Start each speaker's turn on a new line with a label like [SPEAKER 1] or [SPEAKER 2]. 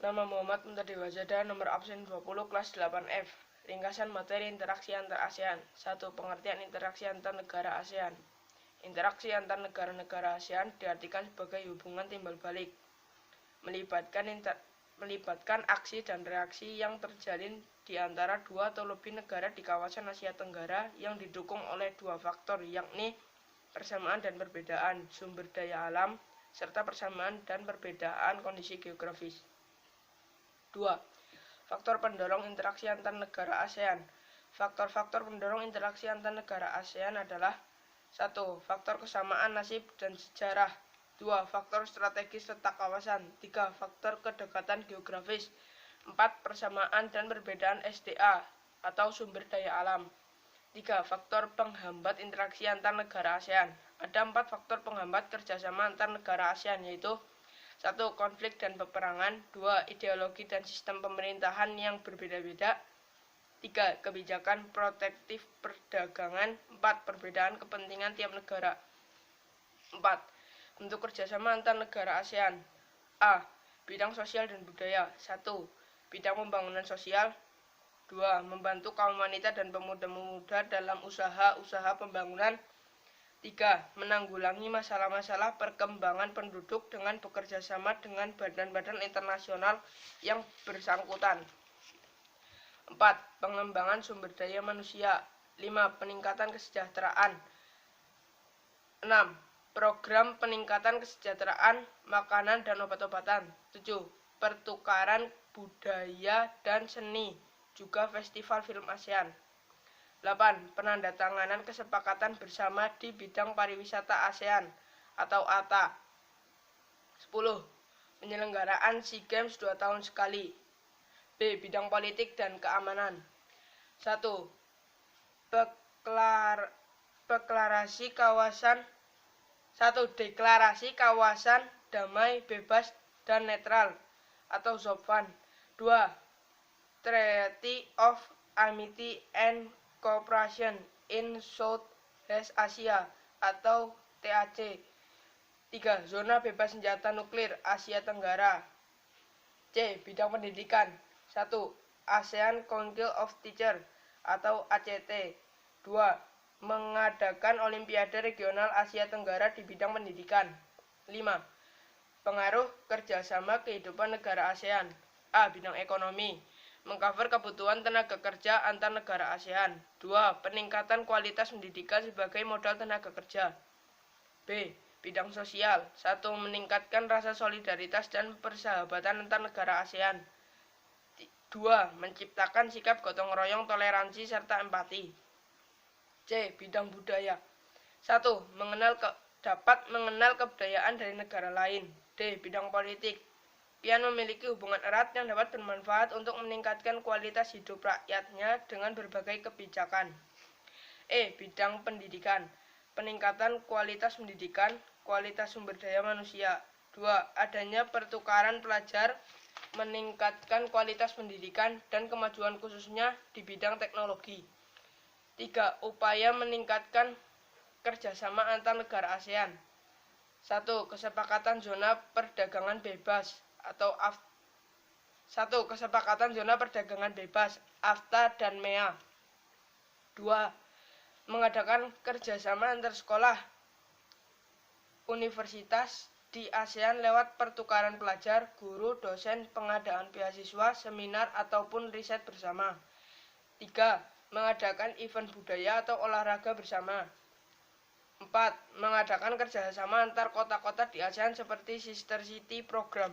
[SPEAKER 1] Nama Muhammad Muntadi Wajada, nomor absen 20, kelas 8F. Ringkasan materi interaksi antar ASEAN. 1. Pengertian interaksi antar negara ASEAN. Interaksi antar negara-negara ASEAN diartikan sebagai hubungan timbal balik, melibatkan aksi dan reaksi yang terjalin di antara dua atau lebih negara di kawasan Asia Tenggara yang didukung oleh dua faktor, yakni persamaan dan perbedaan sumber daya alam, serta persamaan dan perbedaan kondisi geografis. 2. Faktor pendorong interaksi antar negara ASEAN. Faktor-faktor pendorong interaksi antar negara ASEAN adalah 1. Faktor kesamaan nasib dan sejarah. 2. Faktor strategis letak kawasan. 3. Faktor kedekatan geografis. 4. Persamaan dan perbedaan SDA atau sumber daya alam. 3. Faktor penghambat interaksi antar negara ASEAN. Ada 4 faktor penghambat kerjasama antar negara ASEAN, yaitu 1. Konflik dan peperangan. 2. Ideologi dan sistem pemerintahan yang berbeda-beda. 3. Kebijakan protektif perdagangan. 4. Perbedaan kepentingan tiap negara. 4. Bentuk kerjasama antar negara ASEAN. A. Bidang sosial dan budaya. 1. Bidang pembangunan sosial. 2. Membantu kaum wanita dan pemuda-pemuda dalam usaha-usaha pembangunan. 3. Menanggulangi masalah-masalah perkembangan penduduk dengan bekerja sama dengan badan-badan internasional yang bersangkutan. 4. Pengembangan sumber daya manusia. 5. Peningkatan kesejahteraan. 6. Program peningkatan kesejahteraan, makanan dan obat-obatan. 7. Pertukaran budaya dan seni, juga festival film ASEAN. 8. Penandatanganan kesepakatan bersama di bidang pariwisata ASEAN atau ATA. 10. Penyelenggaraan SEA Games 2 tahun sekali. B. Bidang politik dan keamanan. 1. Deklarasi kawasan damai, bebas, dan netral atau ZOPFAN. 2. Treaty of Amity and Cooperation in Southeast Asia atau TAC. 3. Zona bebas senjata nuklir Asia Tenggara. C. Bidang pendidikan. 1. ASEAN Council of Teachers atau ACT. 2. Mengadakan Olimpiade Regional Asia Tenggara di bidang pendidikan. 5. Pengaruh kerjasama kehidupan negara ASEAN. A. Bidang ekonomi, mengcover kebutuhan tenaga kerja antar negara ASEAN. 2. Peningkatan kualitas pendidikan sebagai modal tenaga kerja. B. Bidang sosial. 1. Meningkatkan rasa solidaritas dan persahabatan antar negara ASEAN. 2. Menciptakan sikap gotong royong, toleransi, serta empati. C. Bidang budaya. 1. Dapat mengenal kebudayaan dari negara lain. D. Bidang politik. Pian memiliki hubungan erat yang dapat bermanfaat untuk meningkatkan kualitas hidup rakyatnya dengan berbagai kebijakan. E. Bidang pendidikan. Peningkatan kualitas pendidikan, kualitas sumber daya manusia. 2. Adanya pertukaran pelajar, meningkatkan kualitas pendidikan dan kemajuan khususnya di bidang teknologi. 3. Upaya meningkatkan kerjasama antar negara ASEAN. 1. Kesepakatan zona perdagangan bebas atau kesepakatan zona perdagangan bebas AFTA dan MEA. 2. Mengadakan kerjasama antar sekolah universitas di ASEAN lewat pertukaran pelajar, guru, dosen, pengadaan beasiswa, seminar, ataupun riset bersama. 3. Mengadakan event budaya atau olahraga bersama. 4. Mengadakan kerjasama antar kota-kota di ASEAN seperti Sister City Program.